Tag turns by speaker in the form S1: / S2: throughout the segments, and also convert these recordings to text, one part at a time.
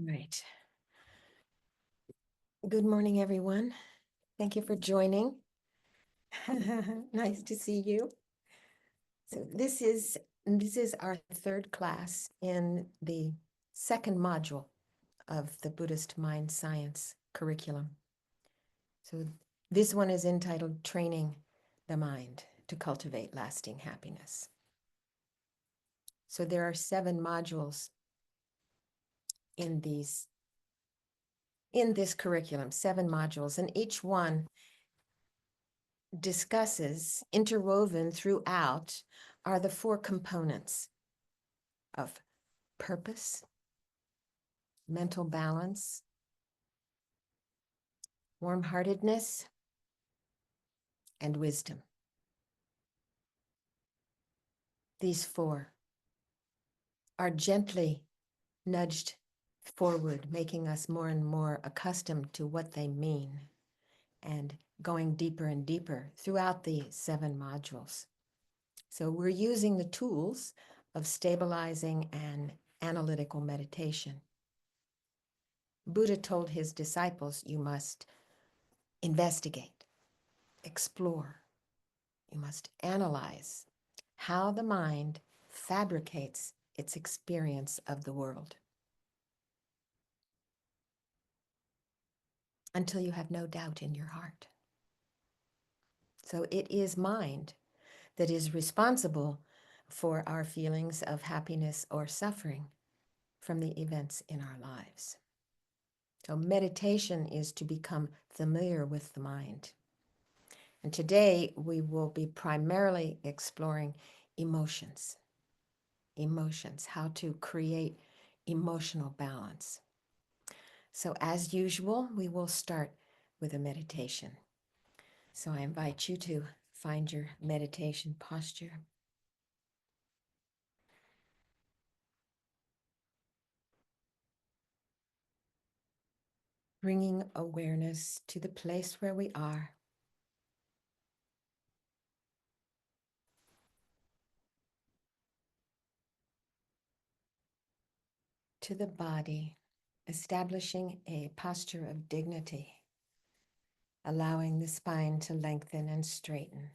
S1: Right. Good morning, everyone. Thank you for joining. Nice to see you. So this is our third class in the second module of the Buddhist mind science curriculum. So this one is entitled Training the Mind to Cultivate Lasting Happiness. So there are 7 modules in this curriculum, 7 modules, and each one discusses, interwoven throughout, are the 4 components of purpose, mental balance, warm-heartedness, and wisdom. These 4 are gently nudged forward, making us more and more accustomed to what they mean and going deeper and deeper throughout the 7 modules. So we're using the tools of stabilizing and analytical meditation. Buddha told his disciples, you must investigate, explore. You must analyze how the mind fabricates its experience of the world until you have no doubt in your heart. So it is mind that is responsible for our feelings of happiness or suffering from the events in our lives. So meditation is to become familiar with the mind. And today we will be primarily exploring emotions, how to create emotional balance. So as usual, we will start with a meditation. So I invite you to find your meditation posture. Bringing awareness to the place where we are. To the body, establishing a posture of dignity, allowing the spine to lengthen and straighten.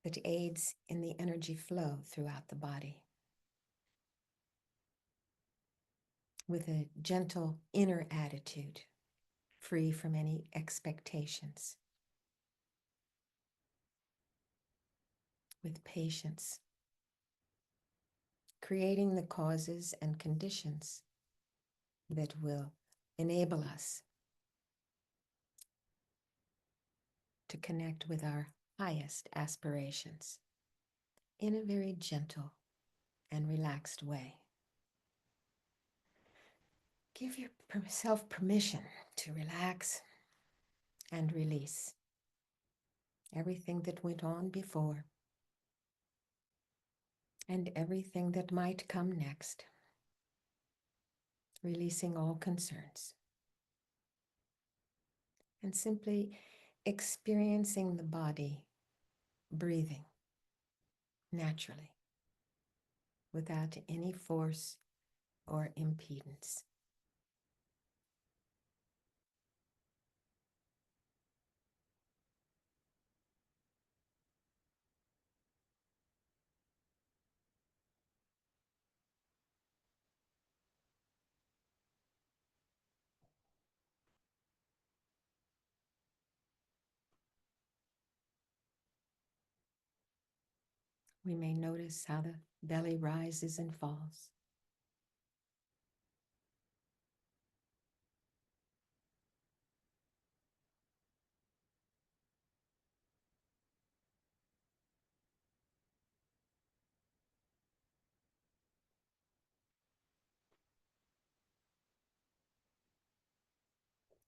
S1: That aids in the energy flow throughout the body. With a gentle inner attitude, free from any expectations. With patience, creating the causes and conditions that will enable us to connect with our highest aspirations in a very gentle and relaxed way. Give yourself permission to relax and release everything that went on before and everything that might come next, releasing all concerns and simply experiencing the body breathing naturally without any force or impedance. We may notice how the belly rises and falls.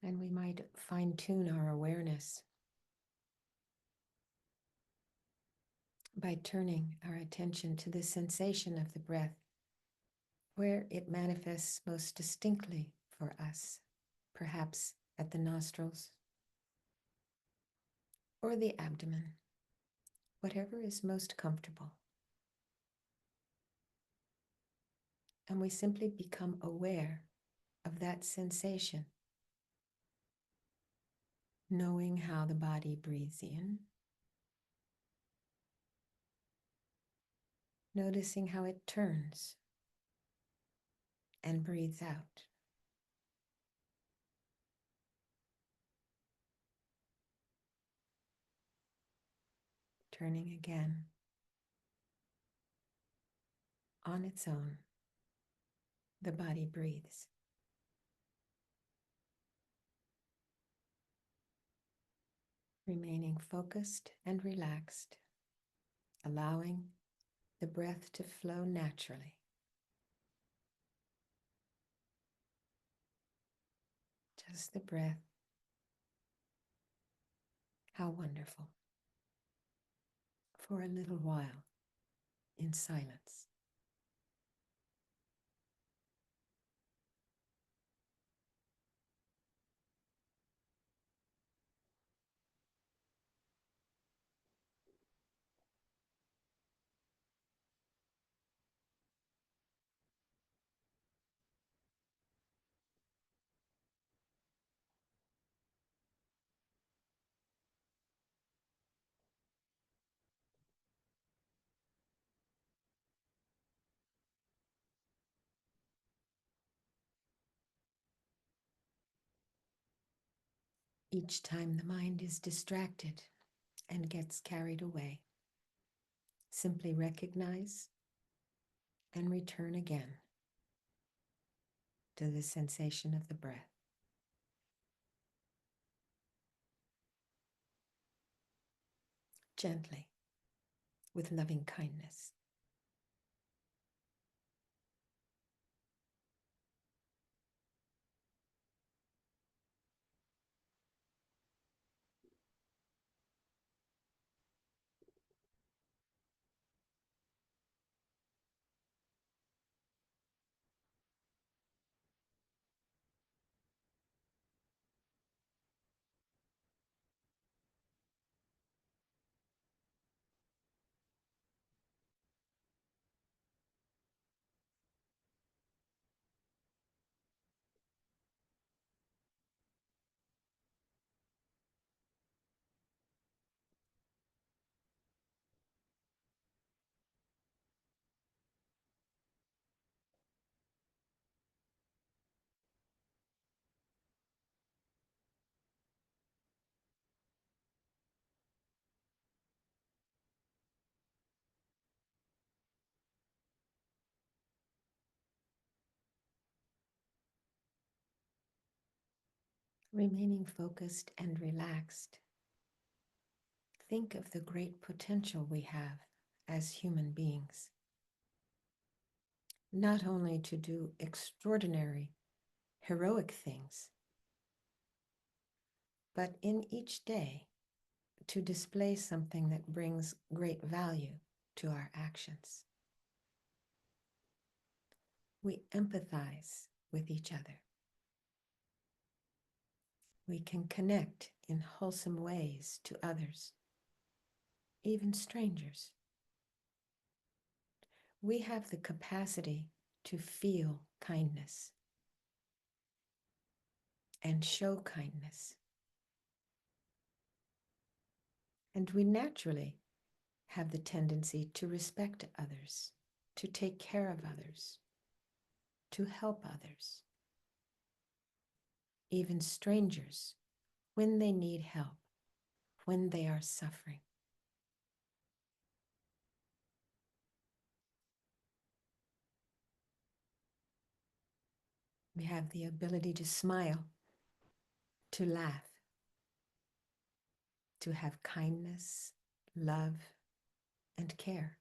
S1: And we might fine-tune our awareness by turning our attention to the sensation of the breath, where it manifests most distinctly for us, perhaps at the nostrils or the abdomen, whatever is most comfortable. And we simply become aware of that sensation, knowing how the body breathes in, noticing how it turns and breathes out. Turning again on its own, the body breathes. Remaining focused and relaxed, allowing the breath to flow naturally. Just the breath. How wonderful. For a little while in silence. Each time the mind is distracted and gets carried away, simply recognize and return again to the sensation of the breath. Gently, with loving kindness. Remaining focused and relaxed, think of the great potential we have as human beings. Not only to do extraordinary, heroic things, but in each day to display something that brings great value to our actions. We empathize with each other. We can connect in wholesome ways to others, even strangers. We have the capacity to feel kindness and show kindness. And we naturally have the tendency to respect others, to take care of others, to help others, even strangers, when they need help, when they are suffering. We have the ability to smile, to laugh, to have kindness, love, and care.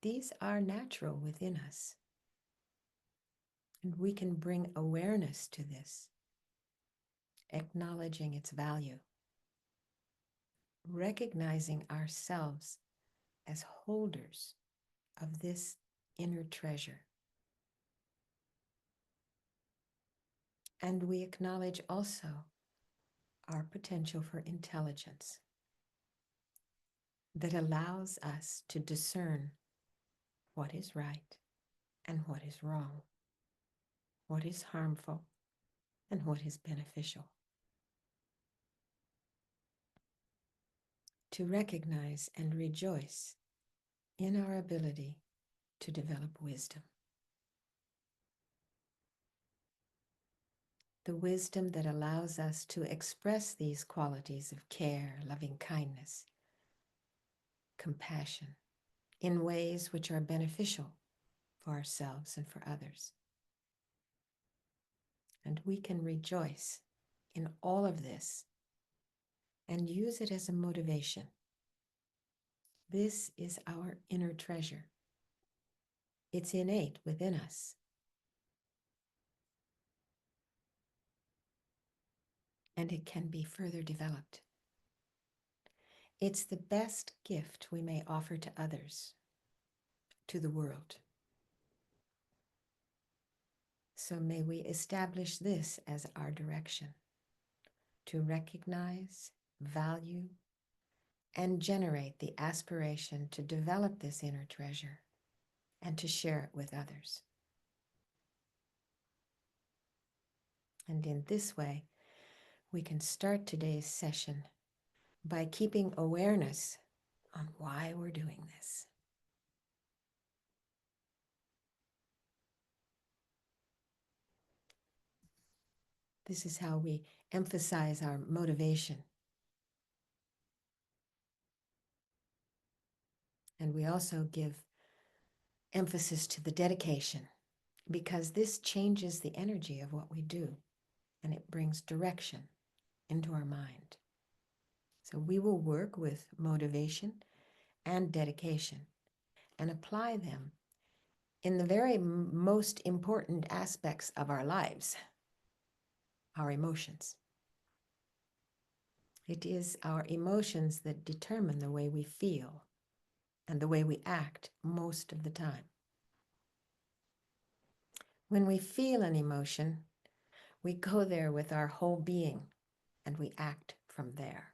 S1: These are natural within us. And we can bring awareness to this, acknowledging its value, recognizing ourselves as holders of this inner treasure. And we acknowledge also our potential for intelligence that allows us to discern what is right and what is wrong, what is harmful, and what is beneficial. To recognize and rejoice in our ability to develop wisdom. The wisdom that allows us to express these qualities of care, loving kindness, compassion, in ways which are beneficial for ourselves and for others. And we can rejoice in all of this and use it as a motivation. This is our inner treasure. It's innate within us. And it can be further developed. It's the best gift we may offer to others, to the world. So may we establish this as our direction, to recognize, value, and generate the aspiration to develop this inner treasure and to share it with others. And in this way, we can start today's session by keeping awareness on why we're doing this. This is how we emphasize our motivation. And we also give emphasis to the dedication, because this changes the energy of what we do and it brings direction into our mind. So we will work with motivation and dedication and apply them in the very most important aspects of our lives, our emotions. It is our emotions that determine the way we feel and the way we act most of the time. When we feel an emotion, we go there with our whole being and we act from there.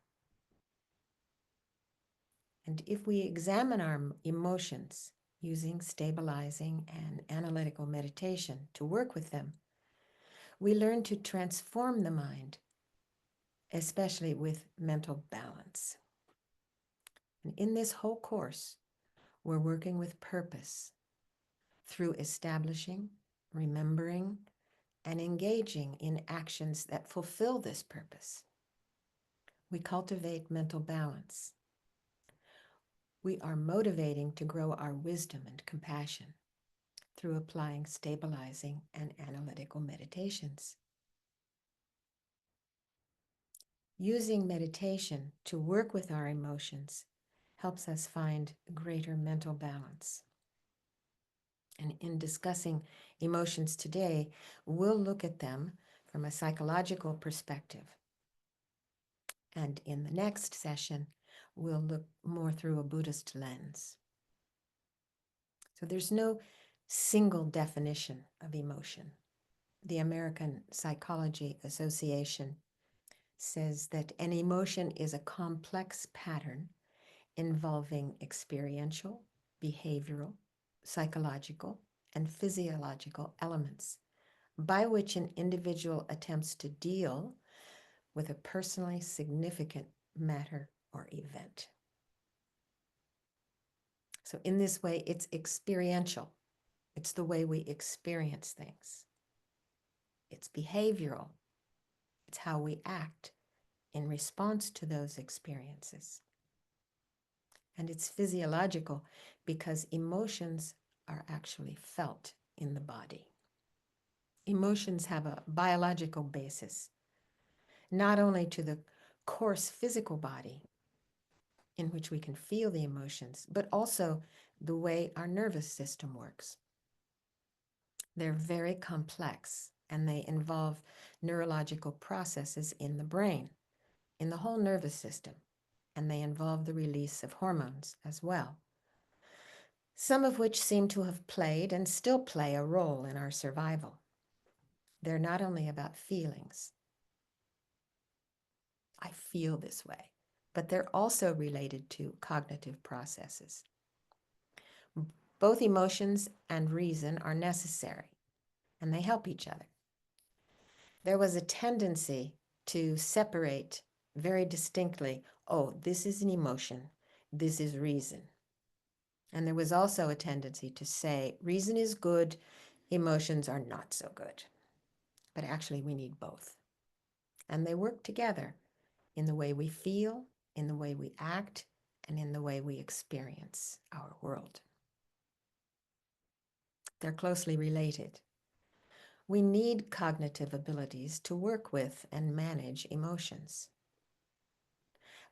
S1: And if we examine our emotions using stabilizing and analytical meditation to work with them, we learn to transform the mind, especially with mental balance. And in this whole course, we're working with purpose through establishing, remembering, and engaging in actions that fulfill this purpose. We cultivate mental balance. We are motivating to grow our wisdom and compassion through applying stabilizing and analytical meditations. Using meditation to work with our emotions helps us find greater mental balance. And in discussing emotions today, we'll look at them from a psychological perspective. And in the next session, we'll look more through a Buddhist lens. So there's no single definition of emotion. The American Psychology Association says that an emotion is a complex pattern involving experiential, behavioral, psychological, and physiological elements by which an individual attempts to deal with a personally significant matter or event. So in this way, it's experiential. It's the way we experience things. It's behavioral. It's how we act in response to those experiences. And it's physiological because emotions are actually felt in the body. Emotions have a biological basis, not only to the coarse physical body in which we can feel the emotions, but also the way our nervous system works. They're very complex and they involve neurological processes in the brain, in the whole nervous system, and they involve the release of hormones as well, some of which seem to have played and still play a role in our survival. They're not only about feelings. I feel this way, but they're also related to cognitive processes. Both emotions and reason are necessary, and they help each other. There was a tendency to separate very distinctly, oh, this is an emotion, this is reason. And there was also a tendency to say, reason is good, emotions are not so good. But actually, we need both. And they work together in the way we feel, in the way we act, and in the way we experience our world. They're closely related. We need cognitive abilities to work with and manage emotions.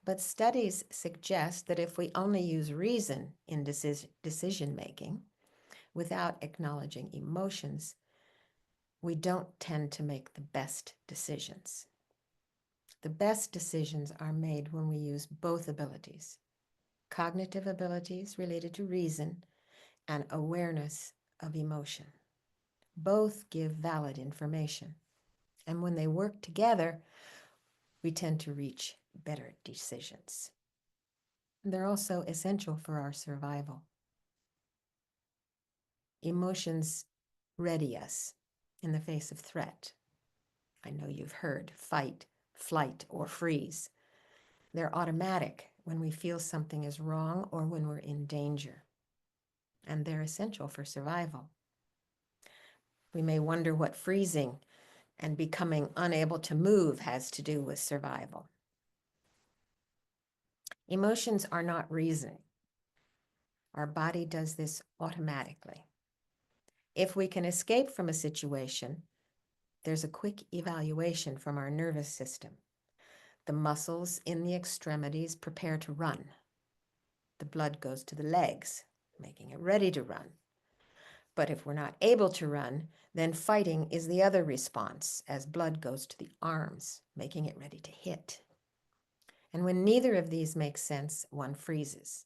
S1: But studies suggest that if we only use reason in decision making without acknowledging emotions, we don't tend to make the best decisions. The best decisions are made when we use both abilities, cognitive abilities related to reason and awareness of emotion. Both give valid information. And when they work together, we tend to reach better decisions. They're also essential for our survival. Emotions ready us in the face of threat. I know you've heard fight, flight, or freeze. They're automatic when we feel something is wrong or when we're in danger. And they're essential for survival. We may wonder what freezing and becoming unable to move has to do with survival. Emotions are not reasoning. Our body does this automatically. If we can escape from a situation, there's a quick evaluation from our nervous system. The muscles in the extremities prepare to run. The blood goes to the legs, making it ready to run. But if we're not able to run, then fighting is the other response, as blood goes to the arms, making it ready to hit. And when neither of these makes sense, one freezes.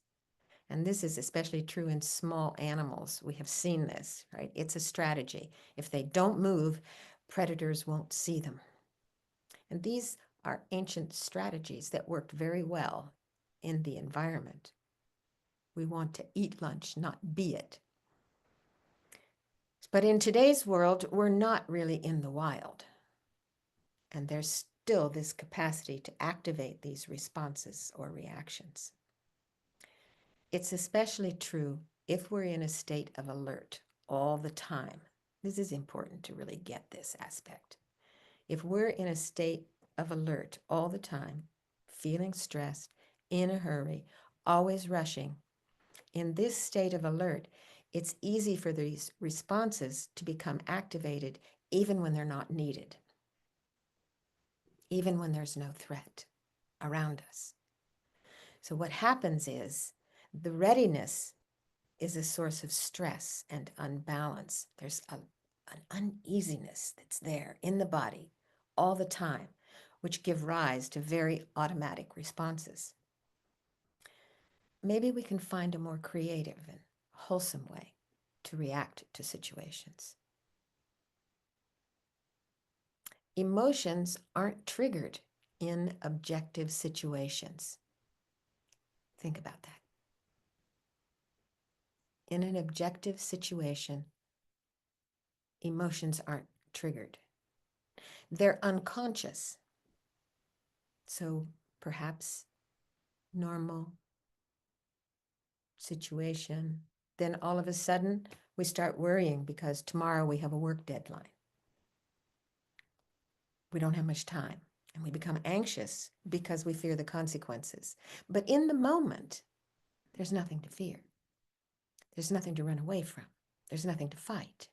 S1: And this is especially true in small animals. We have seen this, right? It's a strategy. If they don't move, predators won't see them. And these are ancient strategies that worked very well in the environment. We want to eat lunch, not be it. But in today's world, we're not really in the wild. And there's still this capacity to activate these responses or reactions. It's especially true if we're in a state of alert all the time. This is important to really get this aspect. If we're in a state of alert all the time, feeling stressed, in a hurry, always rushing, in this state of alert, it's easy for these responses to become activated even when they're not needed, even when there's no threat around us. So what happens is the readiness is a source of stress and unbalance. There's an uneasiness that's there in the body all the time, which give rise to very automatic responses. Maybe we can find a more creative and wholesome way to react to situations. Emotions aren't triggered in objective situations. Think about that. In an objective situation, emotions aren't triggered. They're unconscious. So perhaps normal situation. Then all of a sudden, we start worrying because tomorrow we have a work deadline. We don't have much time, and we become anxious because we fear the consequences. But in the moment, there's nothing to fear. There's nothing to run away from. There's nothing to fight,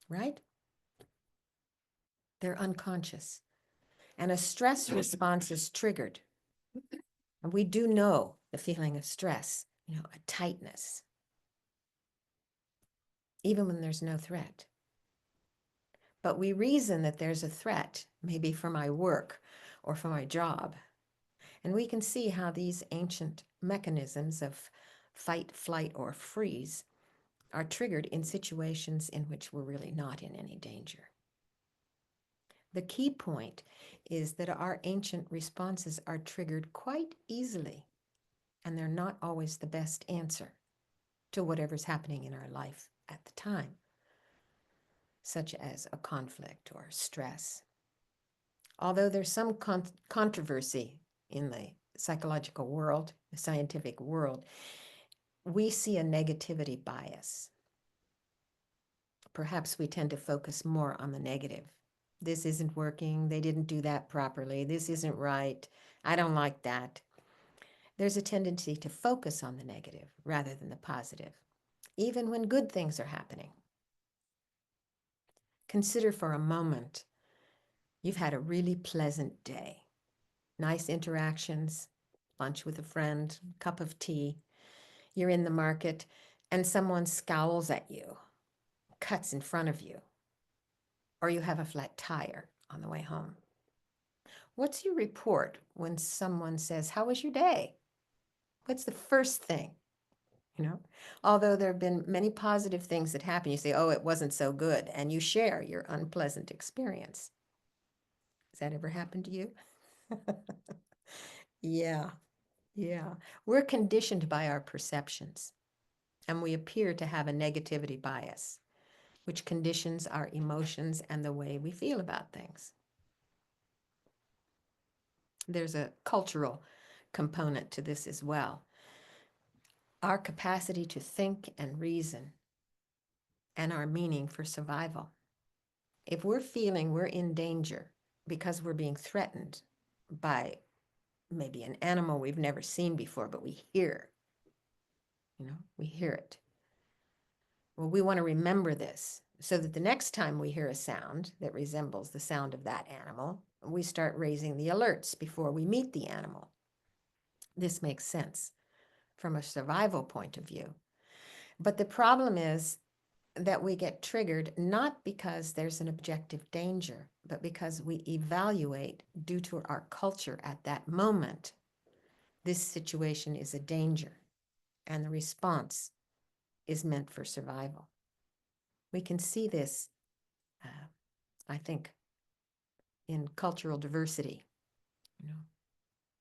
S1: right? They're unconscious. And a stress response is triggered. And we do know the feeling of stress, a tightness, even when there's no threat. But we reason that there's a threat, maybe for my work or for my job. And we can see how these ancient mechanisms of fight, flight, or freeze are triggered in situations in which we're really not in any danger. The key point is that our ancient responses are triggered quite easily, and they're not always the best answer to whatever's happening in our life at the time, such as a conflict or stress. Although there's some controversy in the psychological world, the scientific world, we see a negativity bias. Perhaps we tend to focus more on the negative. This isn't working. They didn't do that properly. This isn't right. I don't like that. There's a tendency to focus on the negative rather than the positive, even when good things are happening. Consider for a moment you've had a really pleasant day. Nice interactions, lunch with a friend, cup of tea. You're in the market and someone scowls at you, cuts in front of you, or you have a flat tire on the way home. What's your report when someone says, "How was your day?" What's the first thing? Although there have been many positive things that happen, you say, "Oh, it wasn't so good," and you share your unpleasant experience. Has that ever happened to you? Yeah, yeah. We're conditioned by our perceptions, and we appear to have a negativity bias, which conditions our emotions and the way we feel about things. There's a cultural component to this as well. Our capacity to think and reason and our meaning for survival. If we're feeling we're in danger because we're being threatened by maybe an animal we've never seen before, but we hear, we hear it. Well, we want to remember this so that the next time we hear a sound that resembles the sound of that animal, we start raising the alerts before we meet the animal. This makes sense from a survival point of view. But the problem is that we get triggered not because there's an objective danger, but because we evaluate due to our culture at that moment. This situation is a danger, and the response is meant for survival. We can see this, I think, in cultural diversity.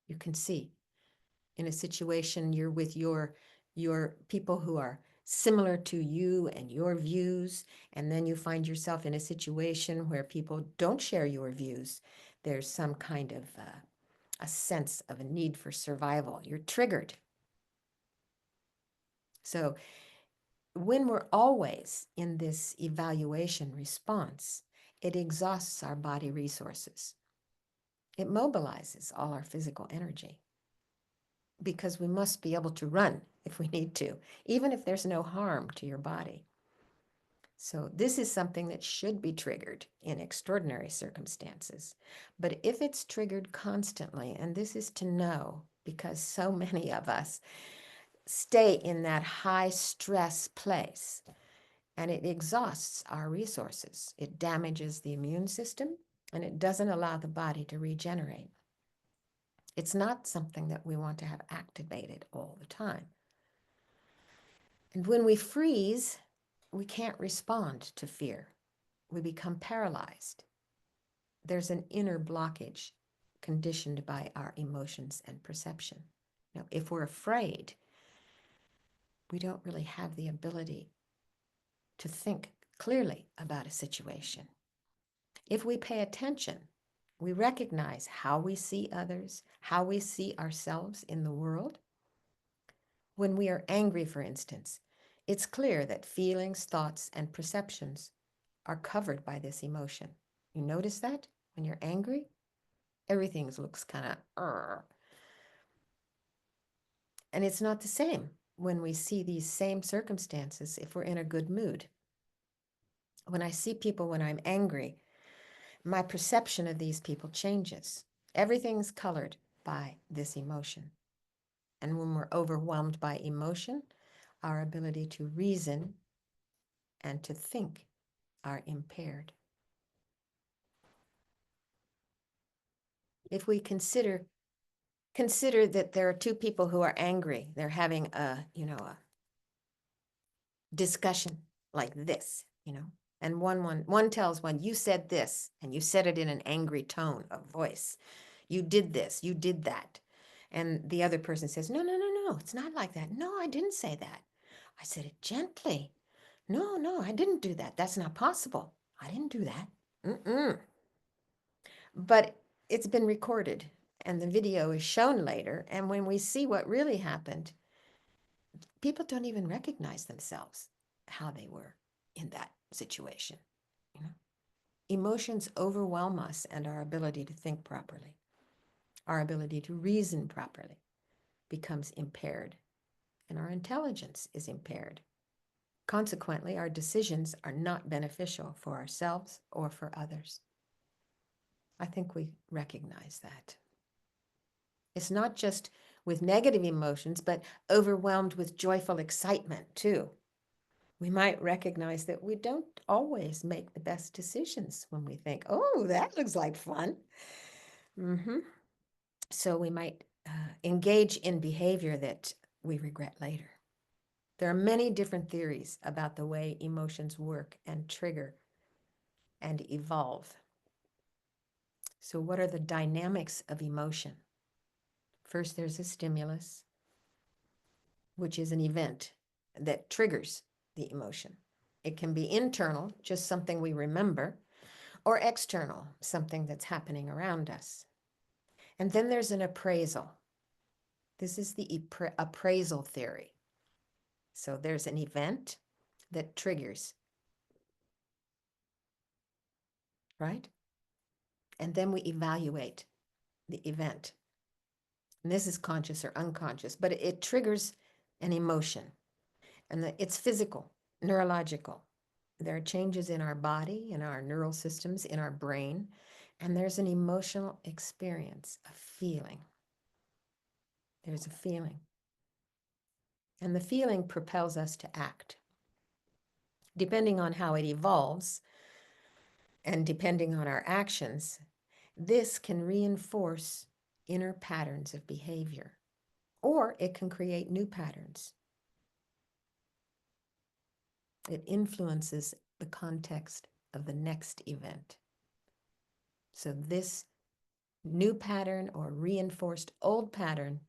S1: You can see in a situation you're with your people who are similar to you and your views, and then you find yourself in a situation where people don't share your views. There's some kind of a sense of a need for survival. You're triggered. So when we're always in this evaluation response, it exhausts our body resources. It mobilizes all our physical energy because we must be able to run if we need to, even if there's no harm to your body. So this is something that should be triggered in extraordinary circumstances. But if it's triggered constantly, and this is to know because so many of us stay in that high stress place, and it exhausts our resources. It damages the immune system, and it doesn't allow the body to regenerate. It's not something that we want to have activated all the time. And when we freeze, we can't respond to fear. We become paralyzed. There's an inner blockage conditioned by our emotions and perception. Now, if we're afraid, we don't really have the ability to think clearly about a situation. If we pay attention, we recognize how we see others, how we see ourselves in the world. When we are angry, for instance, it's clear that feelings, thoughts, and perceptions are covered by this emotion. You notice that when you're angry? Everything looks kind of, and it's not the same when we see these same circumstances if we're in a good mood. When I see people when I'm angry, my perception of these people changes. Everything's colored by this emotion. And when we're overwhelmed by emotion, our ability to reason and to think are impaired. If we consider that there are two people who are angry, they're having a discussion like this, and one tells one, "You said this," and you said it in an angry tone of voice. "You did this, you did that." And the other person says, "No, no, no, no, it's not like that. No, I didn't say that." I said it gently. No, no, I didn't do that. That's not possible. I didn't do that. Mm-mm. But it's been recorded and the video is shown later. And when we see what really happened, people don't even recognize themselves how they were in that situation. You know, emotions overwhelm us and our ability to think properly. Our ability to reason properly becomes impaired, and our intelligence is impaired. Consequently, our decisions are not beneficial for ourselves or for others. I think we recognize that. It's not just with negative emotions, but overwhelmed with joyful excitement too. We might recognize that we don't always make the best decisions when we think, oh, that looks like fun. Mm-hmm. So we might engage in behavior that we regret later. There are many different theories about the way emotions work and trigger and evolve. So, what are the dynamics of emotion? First, there's a stimulus, which is an event that triggers the emotion. It can be internal, just something we remember, or external, something that's happening around us. And then there's an appraisal. This is the appraisal theory. So there's an event that triggers, right? And then we evaluate the event. And this is conscious or unconscious, but it triggers an emotion. And it's physical, neurological. There are changes in our body, in our neural systems, in our brain, and there's an emotional experience, a feeling. There's a feeling. And the feeling propels us to act. Depending on how it evolves and depending on our actions, this can reinforce inner patterns of behavior, or it can create new patterns. It influences the context of the next event. So this new pattern or reinforced old pattern,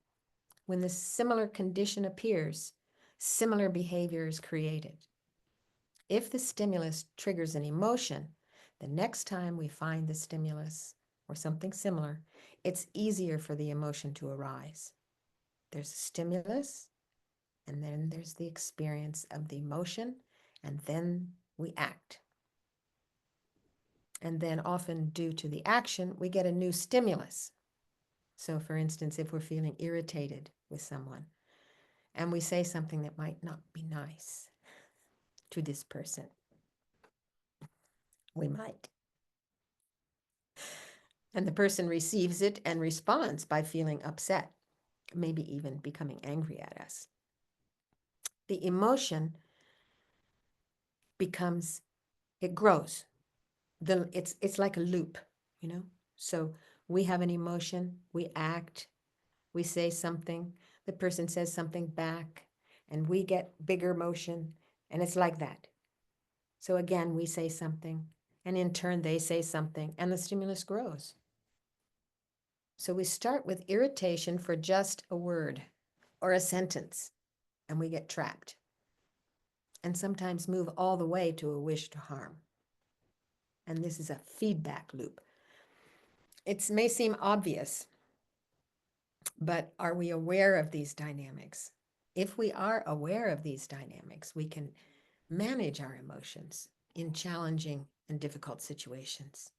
S1: when the similar condition appears, similar behavior is created. If the stimulus triggers an emotion, the next time we find the stimulus or something similar, it's easier for the emotion to arise. There's a stimulus, and then there's the experience of the emotion, and then we act. And then often due to the action, we get a new stimulus. So for instance, if we're feeling irritated with someone and we say something that might not be nice to this person, we might. And the person receives it and responds by feeling upset, maybe even becoming angry at us. The emotion becomes, it grows. It's like a loop, you know? So we have an emotion, we act, we say something, the person says something back, and we get bigger emotion, and it's like that. So again, we say something, and in turn, they say something, and the stimulus grows. So we start with irritation for just a word or a sentence, and we get trapped, and sometimes move all the way to a wish to harm. And this is a feedback loop. It may seem obvious, but are we aware of these dynamics? If we are aware of these dynamics, we can manage our emotions in challenging and difficult situations.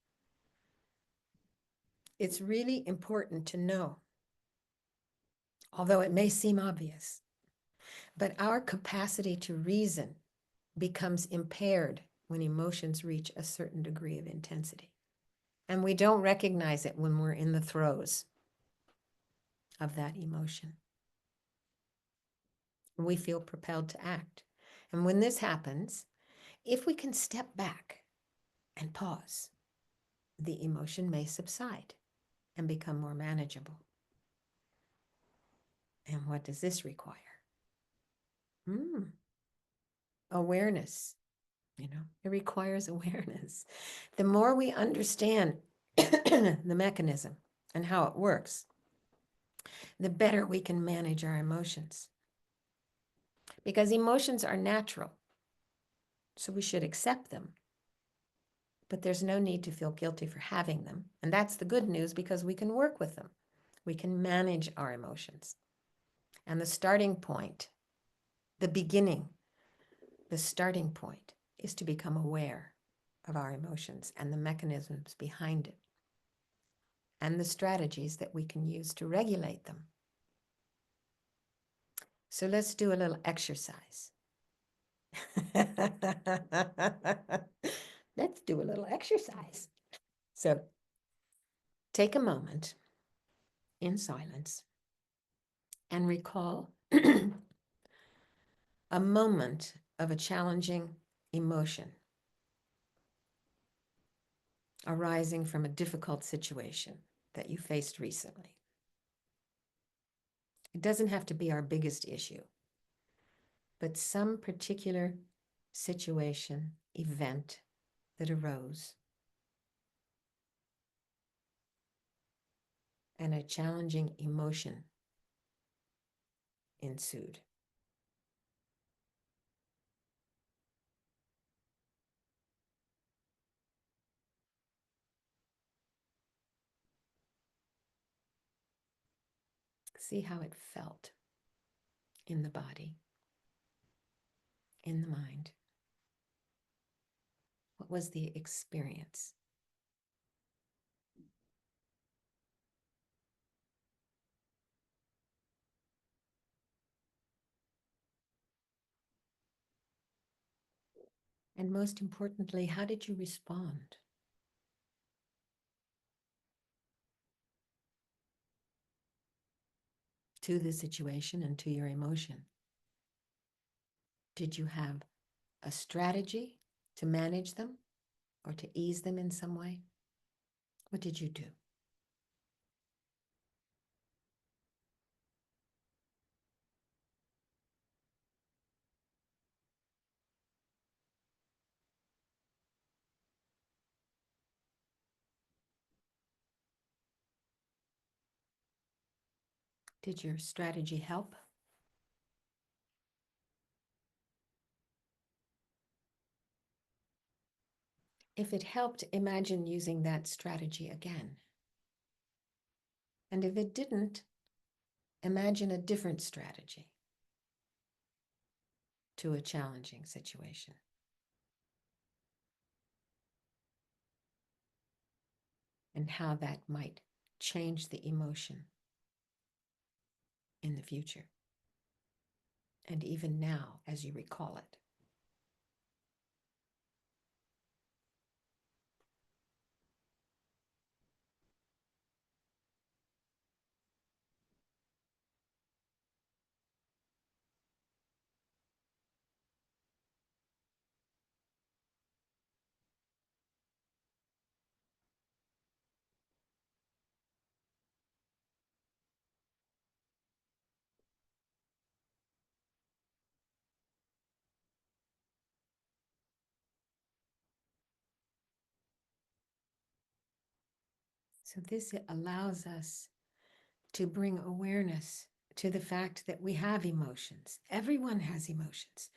S1: It's really important to know, although it may seem obvious, but our capacity to reason becomes impaired when emotions reach a certain degree of intensity. And we don't recognize it when we're in the throes of that emotion. We feel propelled to act. And when this happens, if we can step back and pause, the emotion may subside and become more manageable. And what does this require? Awareness. You know, it requires awareness. The more we understand the mechanism and how it works, the better we can manage our emotions. because emotions are natural. So we should accept them. But there's no need to feel guilty for having them. And that's the good news because we can work with them. We can manage our emotions. And the starting point, the beginning, the starting point is to become aware of our emotions and the mechanisms behind it and the strategies that we can use to regulate them. So let's do a little exercise. Let's do a little exercise. So take a moment in silence and recall a moment of a challenging emotion arising from a difficult situation that you faced recently. It doesn't have to be our biggest issue, but some particular situation, event that arose, and a challenging emotion ensued. See how it felt in the body, in the mind. What was the experience? And most importantly, how did you respond? To the situation and to your emotion? Did you have a strategy to manage them or to ease them in some way? What did you do? Did your strategy help? If it helped, imagine using that strategy again. And if it didn't, imagine a different strategy to a challenging situation. And how that might change the emotion in the future. And even now, as you recall it. So this allows us to bring awareness to the fact that we have emotions. Everyone has emotions.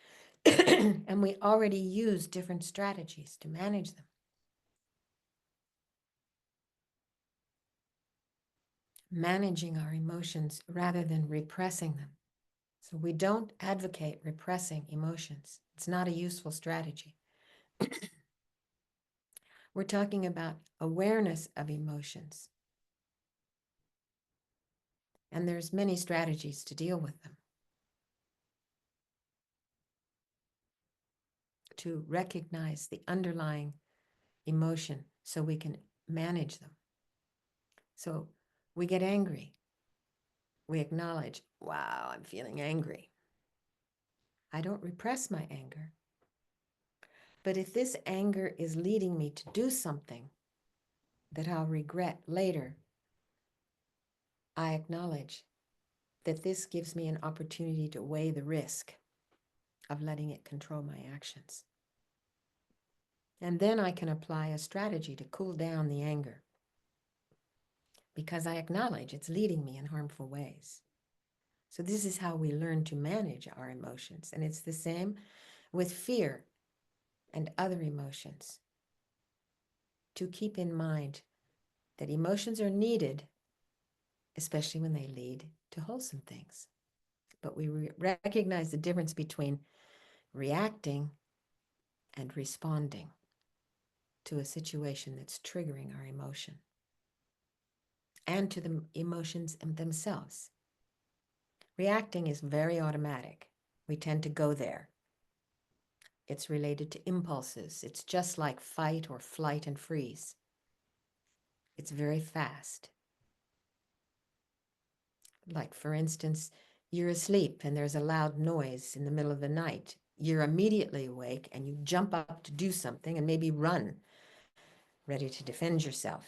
S1: And we already use different strategies to manage them. Managing our emotions rather than repressing them. So we don't advocate repressing emotions. It's not a useful strategy. We're talking about awareness of emotions. And there's many strategies to deal with them. To recognize the underlying emotion so we can manage them. So we get angry. We acknowledge, wow, I'm feeling angry. I don't repress my anger. But if this anger is leading me to do something that I'll regret later, I acknowledge that this gives me an opportunity to weigh the risk of letting it control my actions. And then I can apply a strategy to cool down the anger because I acknowledge it's leading me in harmful ways. So this is how we learn to manage our emotions. And it's the same with fear and other emotions. To keep in mind that emotions are needed, especially when they lead to wholesome things. But we recognize the difference between reacting and responding to a situation that's triggering our emotion and to the emotions themselves. Reacting is very automatic. We tend to go there. It's related to impulses. It's just like fight or flight and freeze. It's very fast. Like, for instance, you're asleep and there's a loud noise in the middle of the night. You're immediately awake and you jump up to do something and maybe run, ready to defend yourself.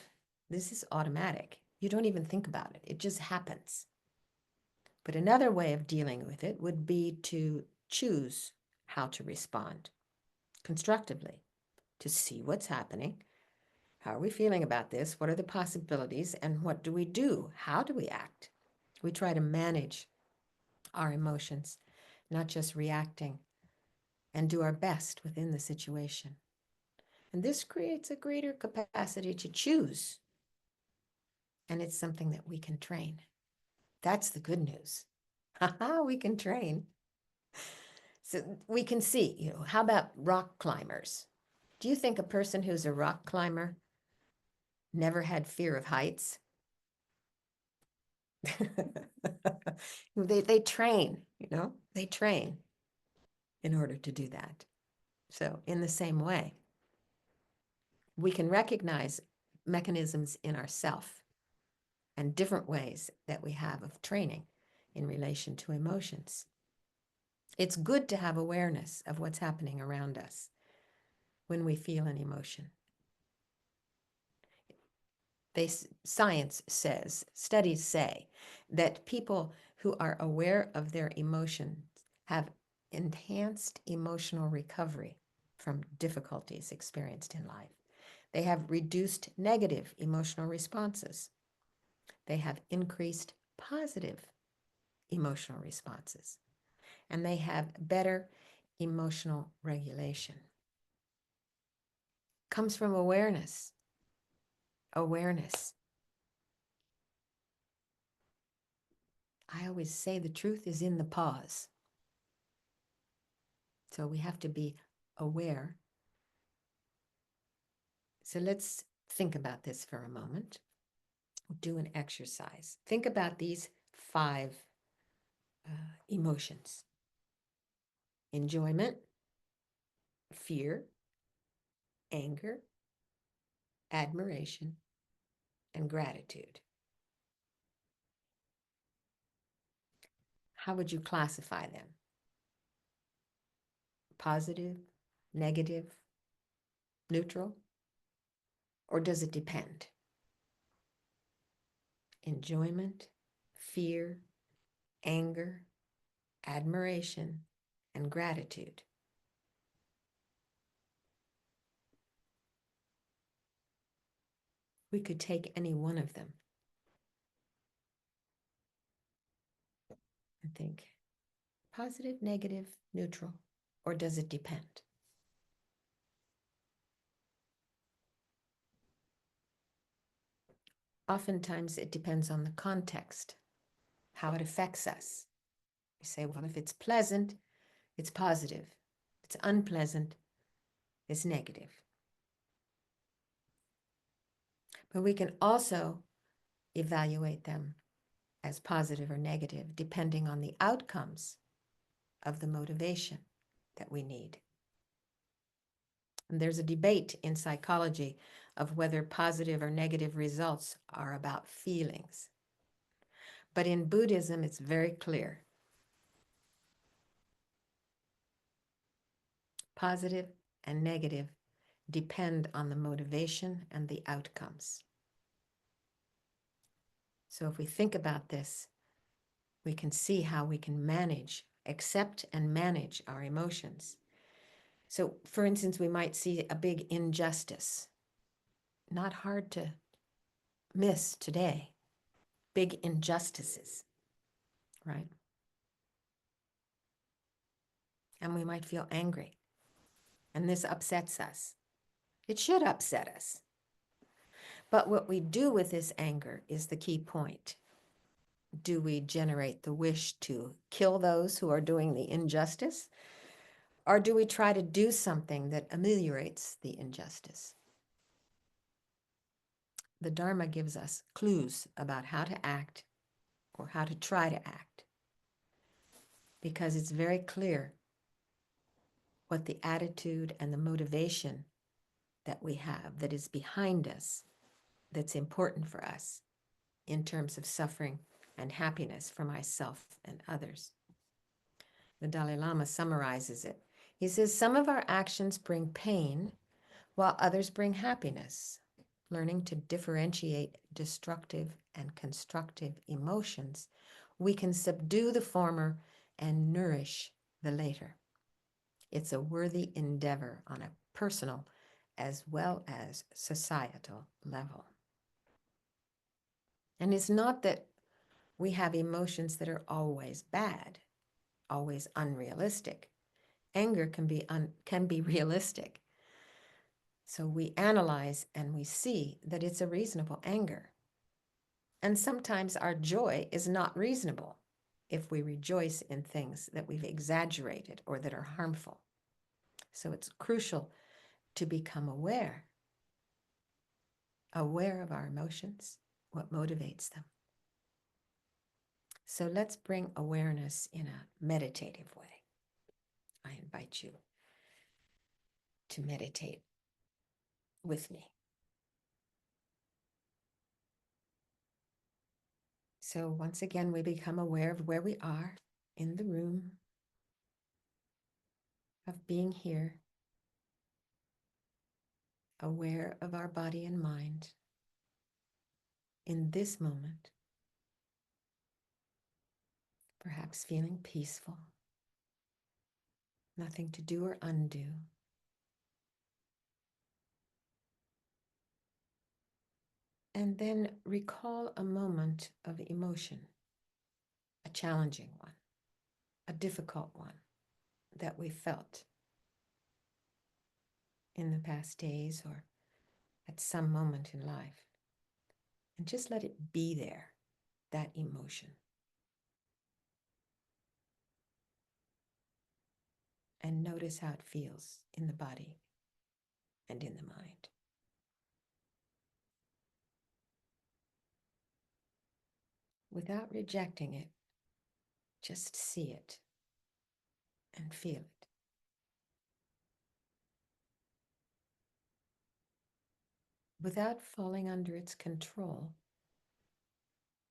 S1: This is automatic. You don't even think about it. It just happens. But another way of dealing with it would be to choose how to respond constructively, to see what's happening. How are we feeling about this? What are the possibilities? And what do we do? How do we act? We try to manage our emotions, not just reacting, and do our best within the situation. And this creates a greater capacity to choose. And it's something that we can train. That's the good news. We can train. So we can see, how about rock climbers? Do you think a person who's a rock climber never had fear of heights? They train, they train in order to do that. So in the same way, we can recognize mechanisms in ourself and different ways that we have of training in relation to emotions. It's good to have awareness of what's happening around us when we feel an emotion. Science says, studies say, that people who are aware of their emotions have enhanced emotional recovery from difficulties experienced in life. They have reduced negative emotional responses. They have increased positive emotional responses. And they have better emotional regulation. Comes from awareness. Awareness. I always say the truth is in the pause. So we have to be aware. So let's think about this for a moment. We'll do an exercise. Think about these 5 emotions: enjoyment, fear, anger, admiration, and gratitude. How would you classify them? Positive, negative, neutral? Or does it depend? Enjoyment, fear, anger, admiration, and gratitude. We could take any one of them and think positive, negative, neutral, or does it depend? Oftentimes it depends on the context, how it affects us. We say, well, if it's pleasant, it's positive. If it's unpleasant, it's negative. But we can also evaluate them as positive or negative, depending on the outcomes of the motivation that we need. And there's a debate in psychology of whether positive or negative results are about feelings. But in Buddhism, it's very clear. Positive and negative depend on the motivation and the outcomes. So if we think about this, we can see how we can accept and manage our emotions. So, for instance, we might see a big injustice. Not hard to miss today. Big injustices, right? and we might feel angry. And this upsets us. It should upset us. But what we do with this anger is the key point. Do we generate the wish to kill those who are doing the injustice? Or do we try to do something that ameliorates the injustice? The Dharma gives us clues about how to act or how to try to act, because it's very clear what the attitude and the motivation that we have that is behind us, that's important for us in terms of suffering and happiness for myself and others. The Dalai Lama summarizes it. He says, some of our actions bring pain while others bring happiness. Learning to differentiate destructive and constructive emotions, we can subdue the former and nourish the later. It's a worthy endeavor on a personal as well as societal level. And it's not that we have emotions that are always bad, always unrealistic. Anger can be realistic. So we analyze and we see that it's a reasonable anger. And sometimes our joy is not reasonable if we rejoice in things that we've exaggerated or that are harmful. So it's crucial to become aware of our emotions, what motivates them. So let's bring awareness in a meditative way. I invite you to meditate with me. So once again, we become aware of where we are in the room, of being here, aware of our body and mind in this moment, perhaps feeling peaceful, nothing to do or undo. And then recall a moment of emotion, a challenging one, a difficult one that we felt in the past days or at some moment in life. And just let it be there, that emotion. And notice how it feels in the body and in the mind. Without rejecting it, just see it and feel it. Without falling under its control,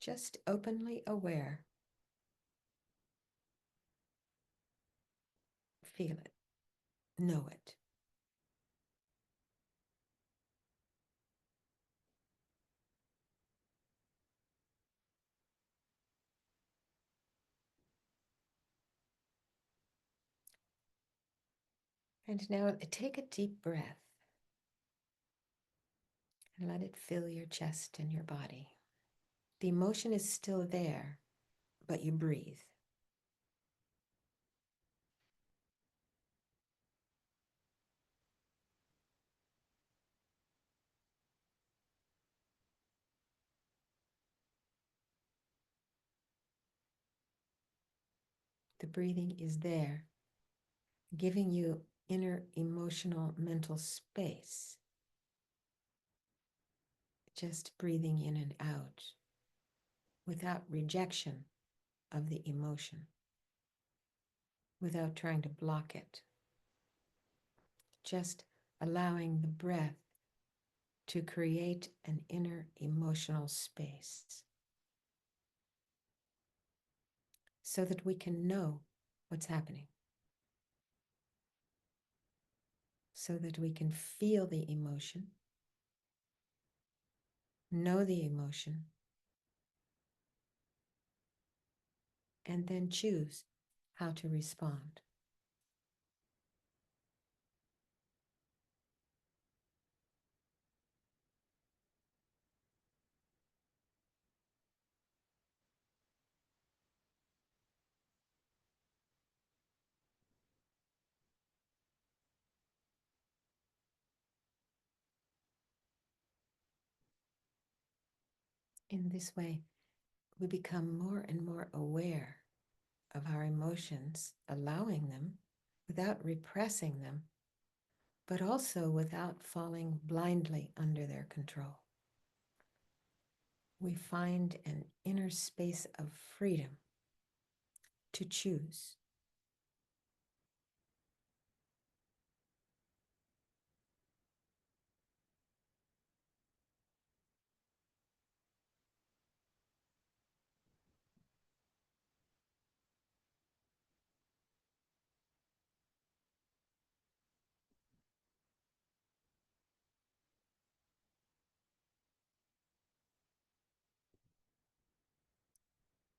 S1: just openly aware. Feel it, know it. And now take a deep breath and let it fill your chest and your body. The emotion is still there, but you breathe. The breathing is there, giving you inner emotional mental space. Just breathing in and out without rejection of the emotion, without trying to block it. Just allowing the breath to create an inner emotional space so that we can know what's happening, so that we can feel the emotion, know the emotion, and then choose how to respond. In this way, we become more and more aware of our emotions, allowing them without repressing them, but also without falling blindly under their control. We find an inner space of freedom to choose.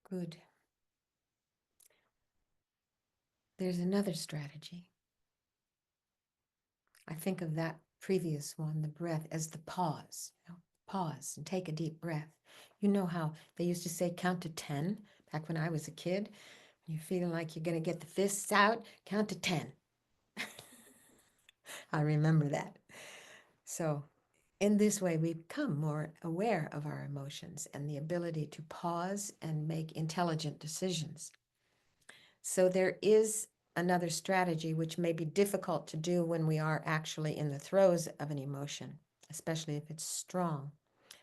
S1: Good. There's another strategy. I think of that previous one, the breath, as the pause. Pause and take a deep breath. You know how they used to say count to 10 back when I was a kid? When you're feeling like you're going to get the fists out, count to 10. I remember that. So, in this way, we become more aware of our emotions and the ability to pause and make intelligent decisions. So, there is another strategy which may be difficult to do when we are actually in the throes of an emotion, especially if it's strong,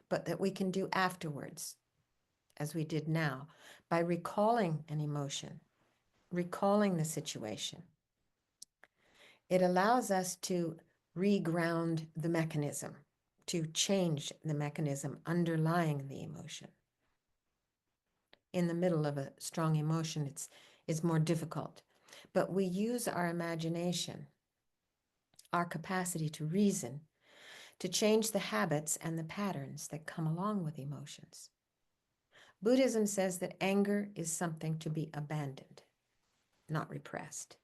S1: but that we can do afterwards, as we did now, by recalling an emotion, recalling the situation. It allows us to reground the mechanism, to change the mechanism underlying the emotion. In the middle of a strong emotion, it's more difficult. But we use our imagination, our capacity to reason, to change the habits and the patterns that come along with emotions. Buddhism says that anger is something to be abandoned, not repressed.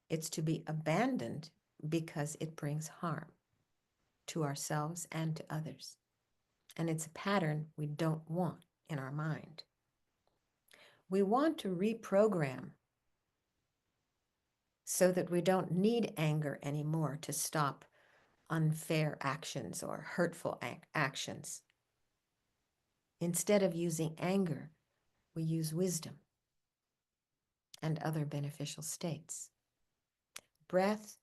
S1: It's to be abandoned because it brings harm to ourselves and to others. And it's a pattern we don't want in our mind. We want to reprogram so that we don't need anger anymore to stop unfair actions or hurtful actions. Instead of using anger, we use wisdom and other beneficial states. Breath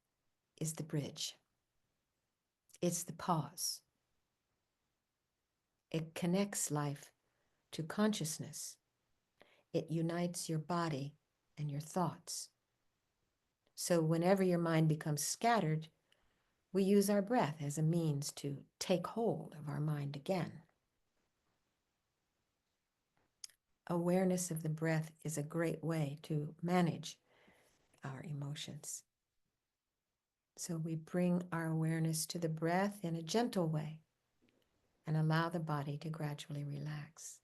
S1: is the bridge. It's the pause. It connects life to consciousness. It unites your body and your thoughts. So whenever your mind becomes scattered, we use our breath as a means to take hold of our mind again. Awareness of the breath is a great way to manage our emotions. So we bring our awareness to the breath in a gentle way and allow the body to gradually relax.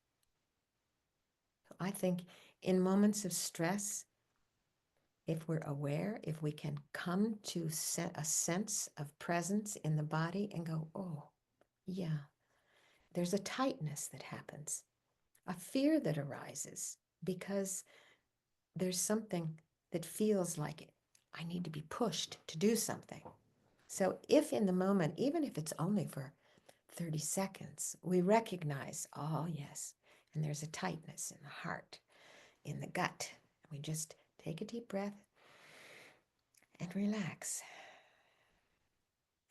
S1: I think in moments of stress, if we're aware, if we can come to a sense of presence in the body and go, oh, yeah, there's a tightness that happens, a fear that arises because there's something that feels like it. I need to be pushed to do something. So if in the moment, even if it's only for 30 seconds, we recognize, oh, yes, and there's a tightness in the heart, in the gut. We just take a deep breath and relax.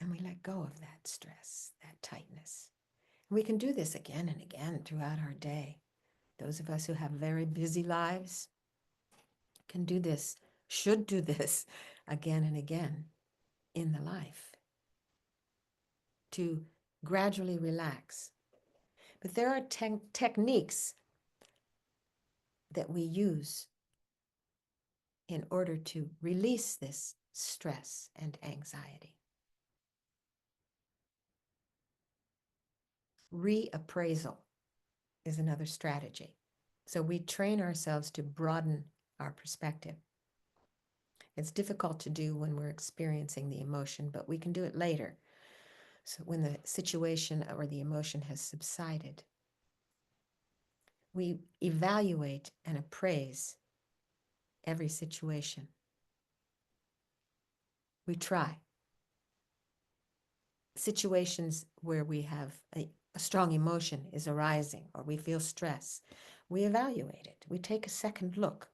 S1: And we let go of that stress, that tightness. We can do this again and again throughout our day. Those of us who have very busy lives can do this, should do this again and again in the life to gradually relax. But there are techniques that we use in order to release this stress and anxiety. Reappraisal is another strategy. So we train ourselves to broaden our perspective. It's difficult to do when we're experiencing the emotion, but we can do it later. So when the situation or the emotion has subsided, we evaluate and appraise every situation. We try. Situations where we have a strong emotion is arising or we feel stress, we evaluate it. We take a second look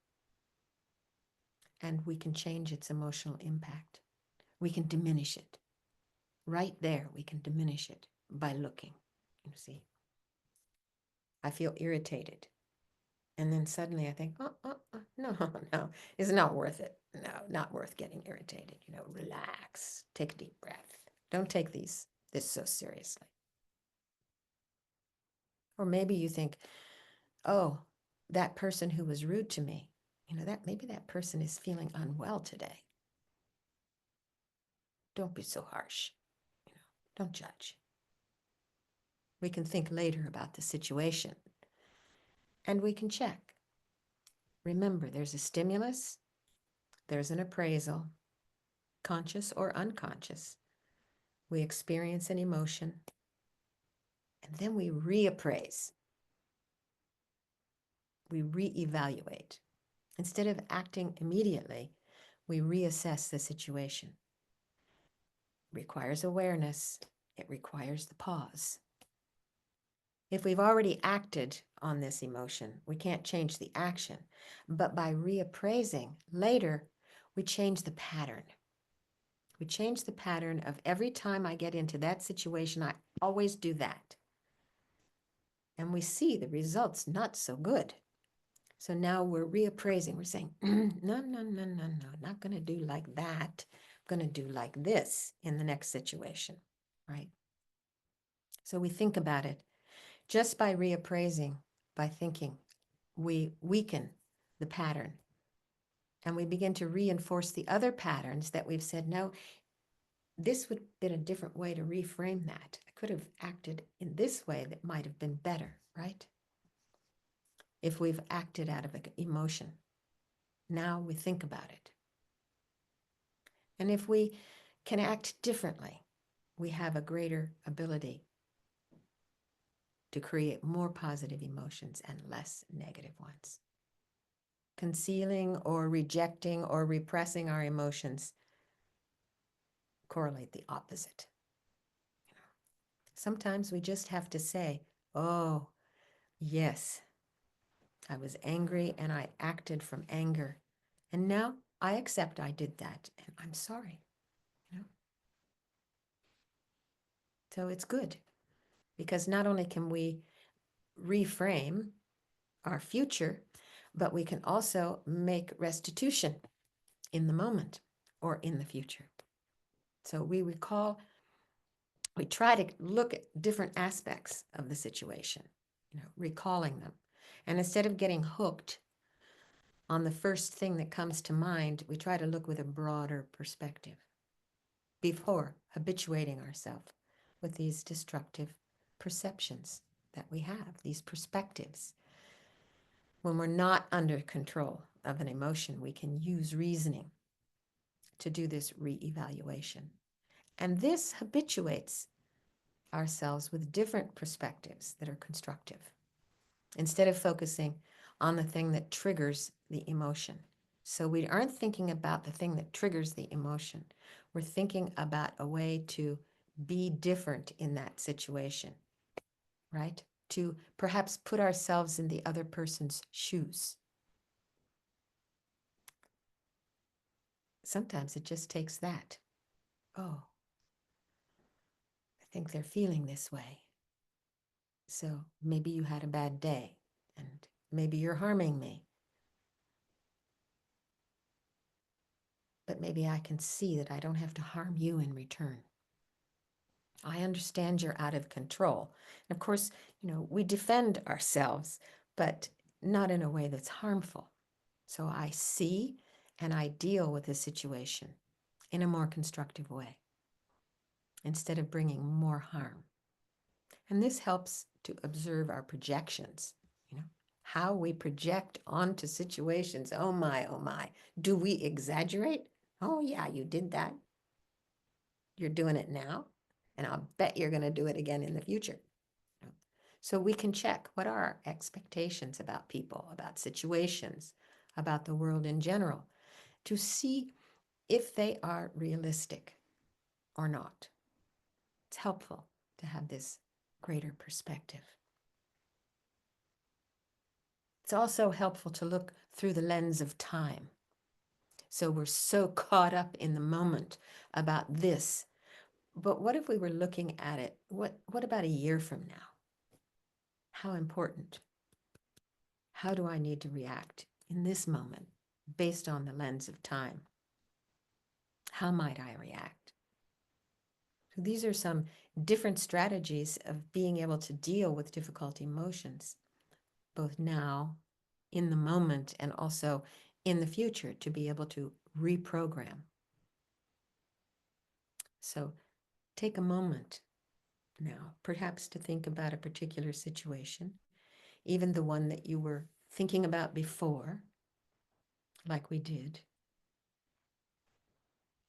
S1: and we can change its emotional impact. We can diminish it. Right there, we can diminish it by looking. You see, I feel irritated. And then suddenly I think, no, no, it's not worth it. No, not worth getting irritated. Relax, take a deep breath. Don't take this so seriously. Or maybe you think, oh, that person who was rude to me, that maybe that person is feeling unwell today. Don't be so harsh. Don't judge. We can think later about the situation and we can check. Remember, there's a stimulus, there's an appraisal, conscious or unconscious. We experience an emotion and then we reappraise. We reevaluate. Instead of acting immediately, we reassess the situation. It requires awareness. It requires the pause. If we've already acted on this emotion, we can't change the action. But by reappraising later, we change the pattern. We change the pattern of every time I get into that situation, I always do that. And we see the results not so good. So now we're reappraising. We're saying, no, not going to do like that. I'm going to do like this in the next situation, right? So we think about it. Just by reappraising, by thinking, we weaken the pattern and we begin to reinforce the other patterns that we've said, no, this would have been a different way to reframe that. I could have acted in this way that might have been better, right? If we've acted out of emotion. Now we think about it. And if we can act differently, we have a greater ability to create more positive emotions and less negative ones. Concealing or rejecting or repressing our emotions correlate the opposite. Sometimes we just have to say, oh, yes, I was angry and I acted from anger. And now I accept I did that and I'm sorry. So it's good because not only can we reframe our future, but we can also make restitution in the moment or in the future. So we try to look at different aspects of the situation, recalling them. And instead of getting hooked on the first thing that comes to mind, we try to look with a broader perspective before habituating ourselves with these destructive perceptions that we have, these perspectives. When we're not under control of an emotion, we can use reasoning to do this reevaluation. And this habituates ourselves with different perspectives that are constructive instead of focusing on the thing that triggers the emotion. So we aren't thinking about the thing that triggers the emotion. We're thinking about a way to be different in that situation, right? To perhaps put ourselves in the other person's shoes. Sometimes it just takes that. Oh, I think they're feeling this way. So maybe you had a bad day and maybe you're harming me. But maybe I can see that I don't have to harm you in return. I understand you're out of control. And of course, we defend ourselves, but not in a way that's harmful. So I see and I deal with the situation in a more constructive way instead of bringing more harm. And this helps to observe our projections, how we project onto situations. Oh my, oh my. Do we exaggerate? Oh yeah, you did that. You're doing it now. And I'll bet you're going to do it again in the future. So we can check what are our expectations about people, about situations, about the world in general, to see if they are realistic or not. It's helpful to have this greater perspective. It's also helpful to look through the lens of time. So we're so caught up in the moment about this. But what if we were looking at it? What about a year from now? How important? How do I need to react in this moment based on the lens of time? How might I react? So these are some different strategies of being able to deal with difficult emotions, both now, in the moment, and also in the future, to be able to reprogram. So take a moment now, perhaps to think about a particular situation, even the one that you were thinking about before, like we did,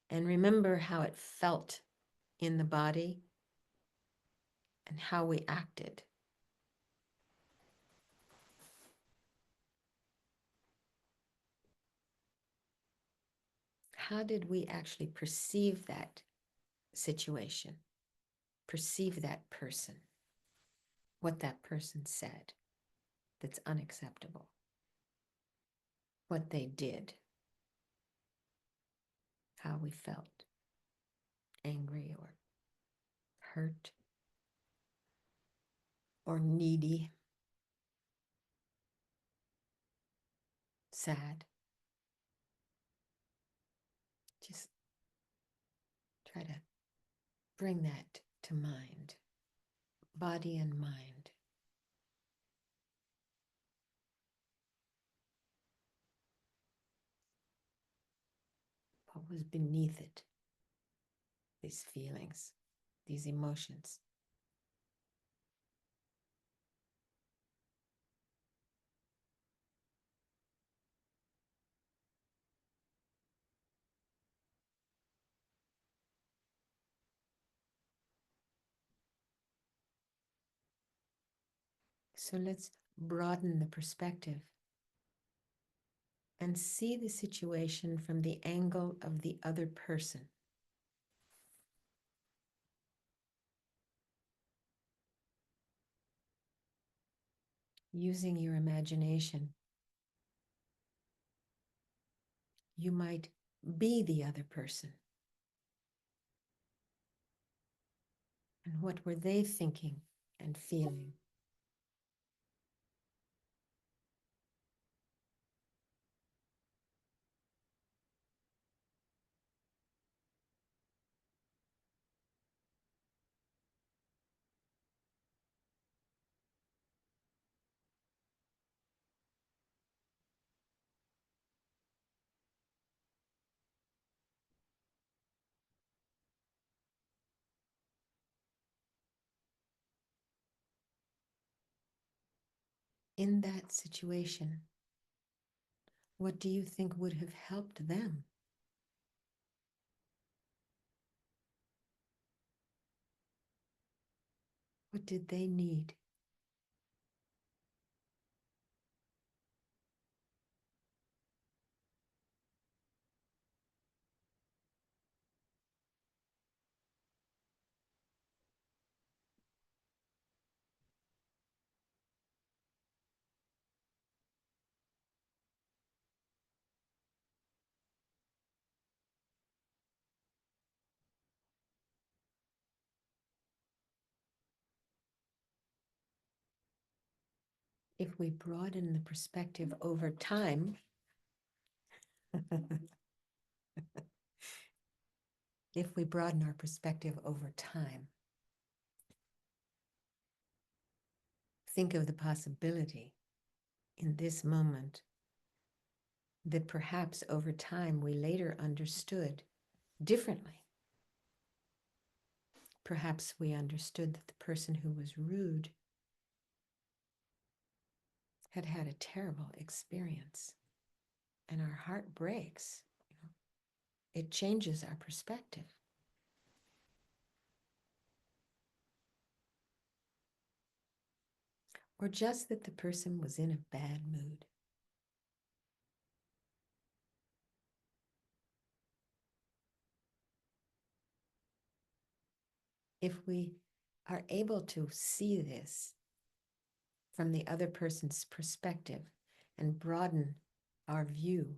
S1: and remember how it felt in the body and how we acted. How did we actually perceive that situation, perceive that person, what that person said that's unacceptable, what they did, how we felt, angry or hurt or needy, sad. Just try to bring that to mind, body and mind. What was beneath it? These feelings, these emotions. So let's broaden the perspective and see the situation from the angle of the other person. Using your imagination, you might be the other person. And what were they thinking and feeling? In that situation, what do you think would have helped them? What did they need? If we broaden the perspective over time, if we broaden our perspective over time, think of the possibility in this moment that perhaps over time we later understood differently. Perhaps we understood that the person who was rude had had a terrible experience, and our heart breaks. It changes our perspective. Or just that the person was in a bad mood. If we are able to see this from the other person's perspective and broaden our view,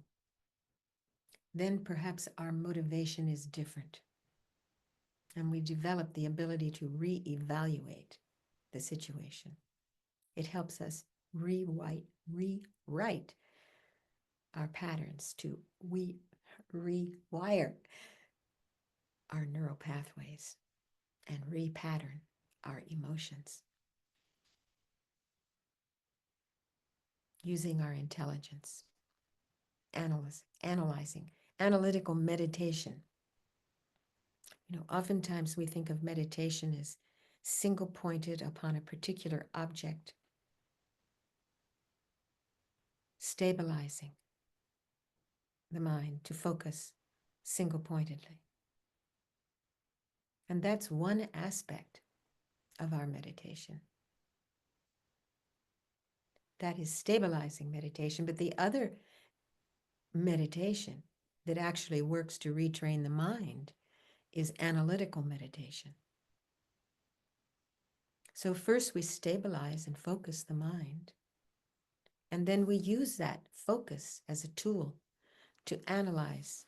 S1: then perhaps our motivation is different. And we develop the ability to reevaluate the situation. It helps us rewrite our patterns, to rewire our neural pathways and repattern our emotions using our intelligence, analyzing, analytical meditation. Oftentimes we think of meditation as single-pointed upon a particular object, stabilizing the mind to focus single-pointedly. And that's one aspect of our meditation. That is stabilizing meditation. But the other meditation that actually works to retrain the mind is analytical meditation. So first we stabilize and focus the mind, and then we use that focus as a tool to analyze.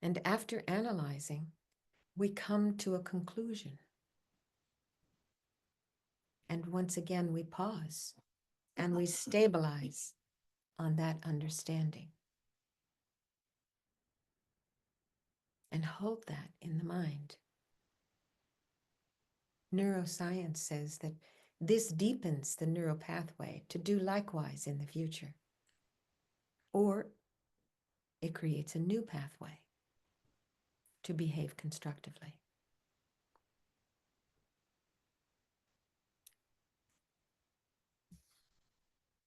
S1: And after analyzing, we come to a conclusion. And once again, we pause and we stabilize on that understanding and hold that in the mind. Neuroscience says that this deepens the neural pathway to do likewise in the future. Or it creates a new pathway to behave constructively.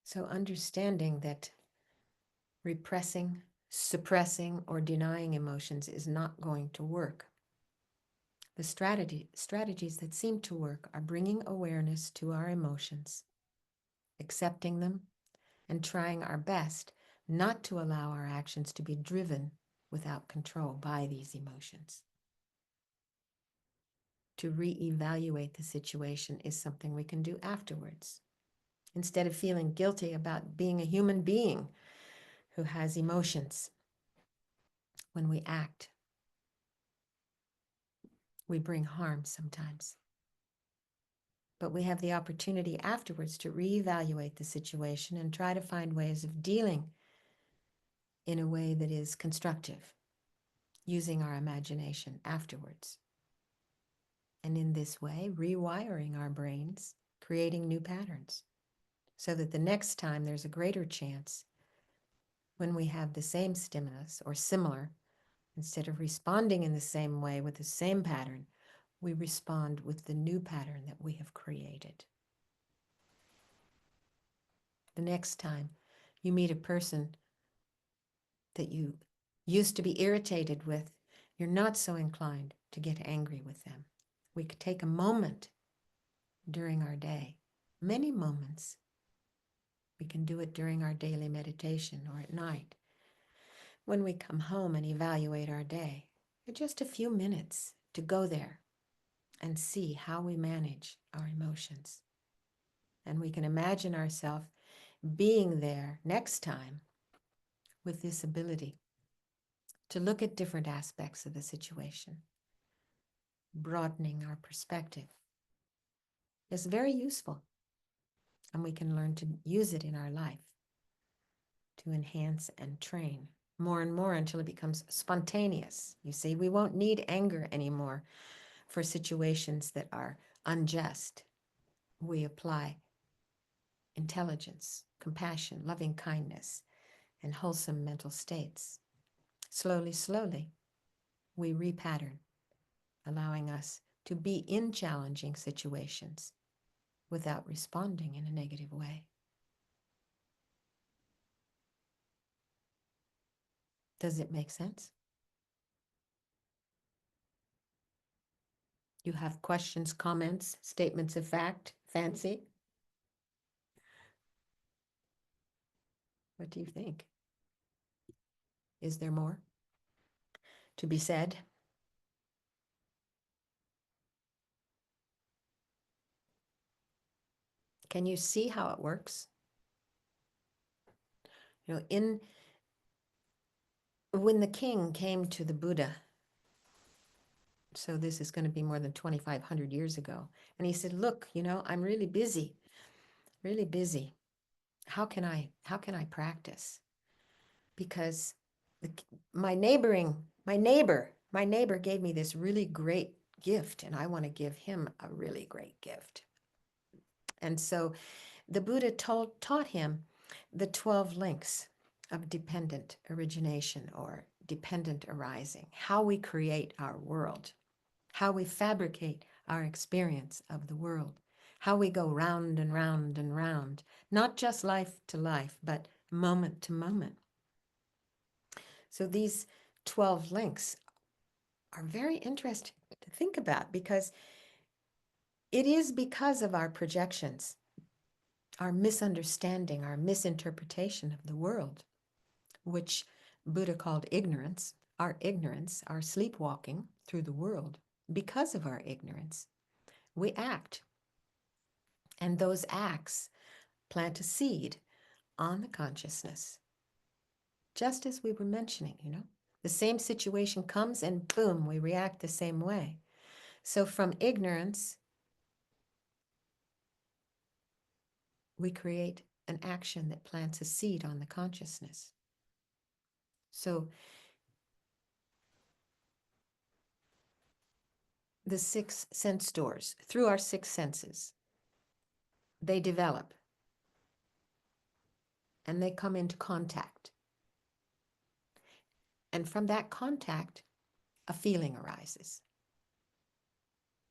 S1: So understanding that repressing, suppressing, or denying emotions is not going to work. The strategies that seem to work are bringing awareness to our emotions, accepting them, and trying our best not to allow our actions to be driven without control by these emotions. To reevaluate the situation is something we can do afterwards, instead of feeling guilty about being a human being who has emotions. When we act, we bring harm sometimes. But we have the opportunity afterwards to reevaluate the situation and try to find ways of dealing in a way that is constructive, using our imagination afterwards. And in this way, rewiring our brains, creating new patterns, so that the next time there's a greater chance when we have the same stimulus or similar, instead of responding in the same way with the same pattern, we respond with the new pattern that we have created. The next time you meet a person that you used to be irritated with, you're not so inclined to get angry with them. We could take a moment during our day, many moments. We can do it during our daily meditation or at night. When we come home and evaluate our day, just a few minutes to go there and see how we manage our emotions. And we can imagine ourselves being there next time with this ability to look at different aspects of the situation. Broadening our perspective is very useful, and we can learn to use it in our life to enhance and train more and more until it becomes spontaneous. You see, we won't need anger anymore for situations that are unjust. We apply intelligence, compassion, loving kindness, and wholesome mental states. Slowly, slowly, we repattern, allowing us to be in challenging situations without responding in a negative way. Does it make sense? You have questions, comments, statements of fact, fancy? What do you think? Is there more to be said? Can you see how it works? In when the king came to the Buddha, so this is going to be more than 2,500 years ago, and he said, look, I'm really busy, really busy. How can I practice? Because the, my neighbor gave me this really great gift, and I want to give him a really great gift. And so the Buddha taught him the 12 links of dependent origination or dependent arising, how we create our world, how we fabricate our experience of the world, how we go round and round and round, not just life to life, but moment to moment. So these 12 links are very interesting to think about, because it is because of our projections, our misunderstanding, our misinterpretation of the world, which Buddha called ignorance, our sleepwalking through the world. Because of our ignorance, we act. And those acts plant a seed on the consciousness. Just as we were mentioning, the same situation comes and boom, we react the same way. So from ignorance, we create an action that plants a seed on the consciousness. So the 6 sense doors, through our 6 senses, they develop and they come into contact. And from that contact, a feeling arises.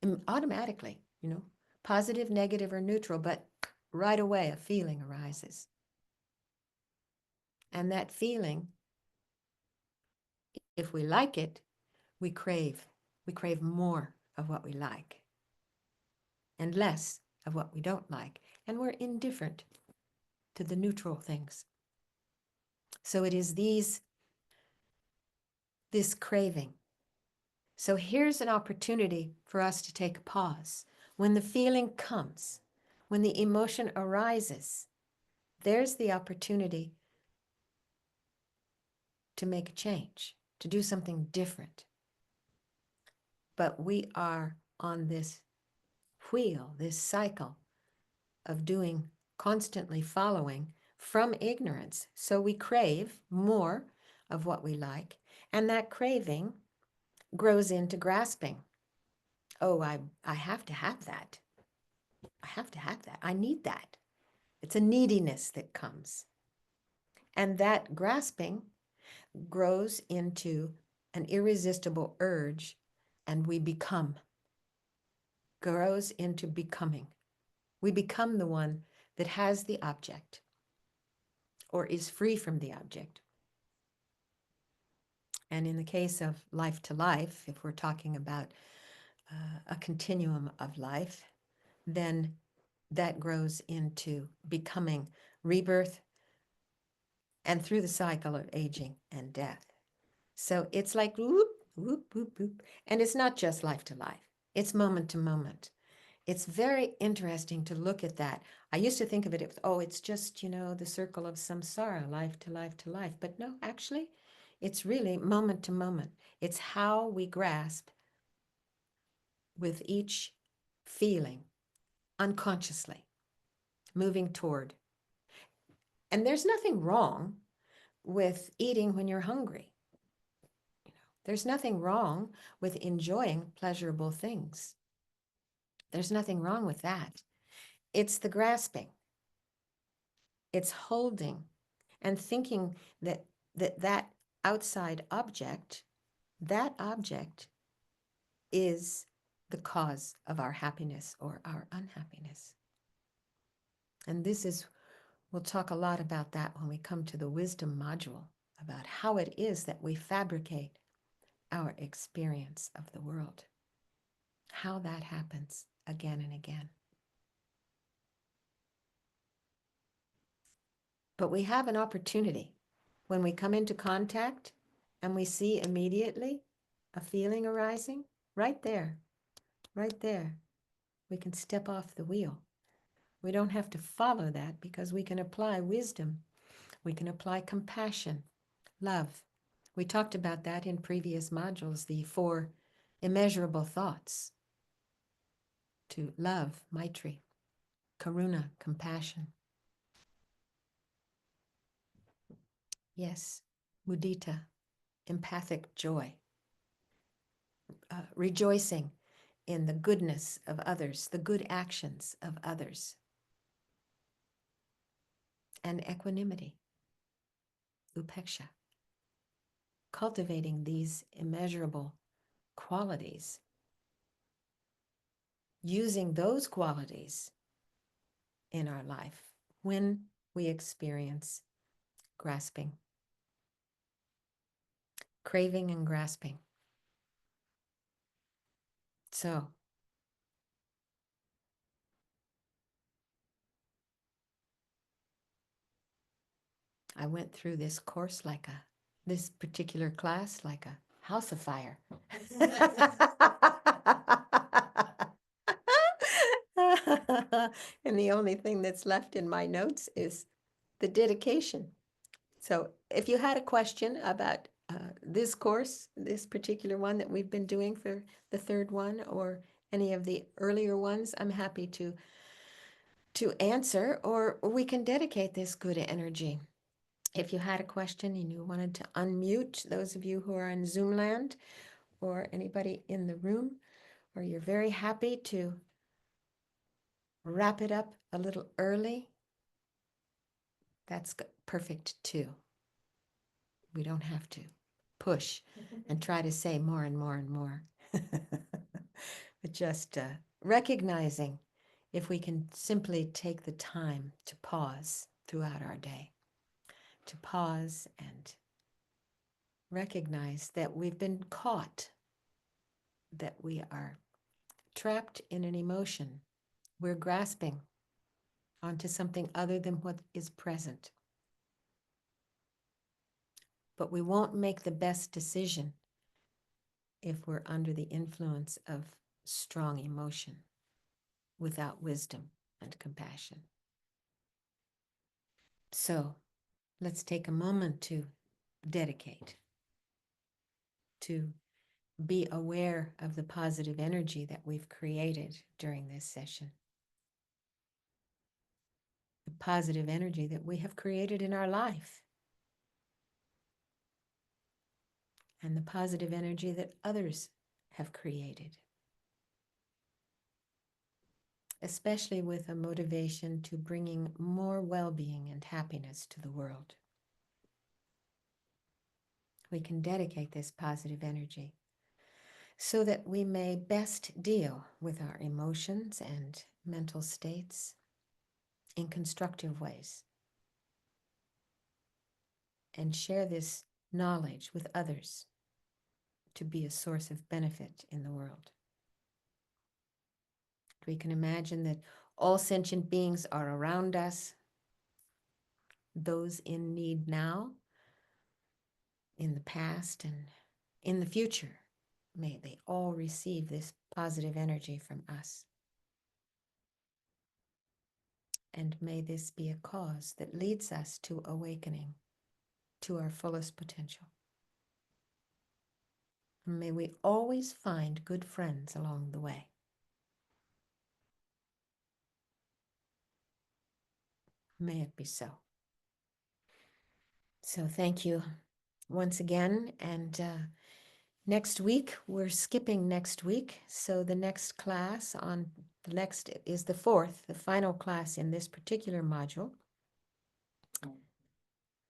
S1: And automatically, positive, negative, or neutral, but right away a feeling arises. And that feeling, if we like it, we crave. We crave more of what we like and less of what we don't like. And we're indifferent to the neutral things. So it is this craving. So here's an opportunity for us to take a pause. When the feeling comes, when the emotion arises, there's the opportunity to make a change, to do something different. But we are on this wheel, this cycle of doing, constantly following from ignorance. So we crave more of what we like, and that craving grows into grasping. Oh, I have to have that. I have to have that. I need that. It's a neediness that comes. And that grasping grows into an irresistible urge, and we grows into becoming. We become the one that has the object or is free from the object. And in the case of life to life, if we're talking about a continuum of life, then that grows into becoming, rebirth, and through the cycle of aging and death. So it's like whoop, whoop, whoop, whoop. And it's not just life to life. It's moment to moment. It's very interesting to look at that. I used to think of it, it's just, the circle of samsara, life to life to life. But no, actually, it's really moment to moment. It's how we grasp with each feeling unconsciously, moving toward. And there's nothing wrong with eating when you're hungry. There's nothing wrong with enjoying pleasurable things. There's nothing wrong with that. It's the grasping. It's holding and thinking that outside object, that object is the cause of our happiness or our unhappiness. And we'll talk a lot about that when we come to the wisdom module, about how it is that we fabricate our experience of the world, how that happens again and again. But we have an opportunity when we come into contact and we see immediately a feeling arising, right there, we can step off the wheel We don't have to follow that because we can apply wisdom. We can apply compassion, love. We talked about that in previous modules, the 4 immeasurable thoughts to love, Maitri, Karuna, compassion. Yes, Mudita, empathic joy, rejoicing in the goodness of others, the good actions of others, and equanimity, upeksha. Cultivating these immeasurable qualities, using those qualities in our life when we experience grasping, craving and grasping. So, I went through this course this particular class like a house of fire. And the only thing that's left in my notes is the dedication. So if you had a question about this course, this particular one that we've been doing for the 3rd one, or any of the earlier ones, I'm happy to answer, or we can dedicate this good energy. If you had a question and you wanted to unmute, those of you who are in Zoom land or anybody in the room, or you're very happy to wrap it up a little early, that's perfect too. We don't have to push and try to say more and more and more. But just recognizing if we can simply take the time to pause throughout our day, to pause and recognize that we've been caught, that we are trapped in an emotion. We're grasping onto something other than what is present. But we won't make the best decision if we're under the influence of strong emotion without wisdom and compassion. So let's take a moment to dedicate, to be aware of the positive energy that we've created during this session. The positive energy that we have created in our life. And the positive energy that others have created. Especially with a motivation to bringing more well-being and happiness to the world. We can dedicate this positive energy so that we may best deal with our emotions and mental states in constructive ways and share this knowledge with others to be a source of benefit in the world. We can imagine that all sentient beings are around us, those in need now, in the past, and in the future. May they all receive this positive energy from us. And may this be a cause that leads us to awakening to our fullest potential. And may we always find good friends along the way. May it be so. So thank you once again. And next week, we're skipping next week. So the next class on the next is the 4th, the final class in this particular module.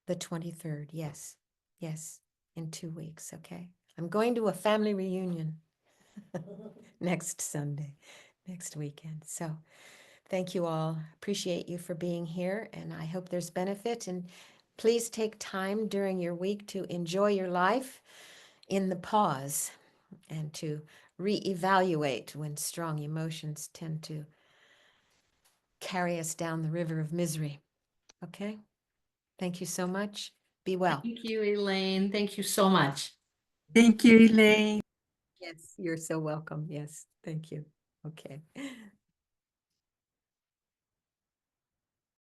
S1: The 23rd, yes. Yes, in 2 weeks, okay? I'm going to a family reunion next Sunday, next weekend. So thank you all. Appreciate you for being here, and I hope there's benefit. And please take time during your week to enjoy your life in the pause and to reevaluate when strong emotions tend to carry us down the river of misery. Okay? Thank you so much. Be well.
S2: Thank you, Elaine. Thank you so much.
S3: Thank you, Elaine.
S1: Yes, you're so welcome. Yes, thank you. Okay.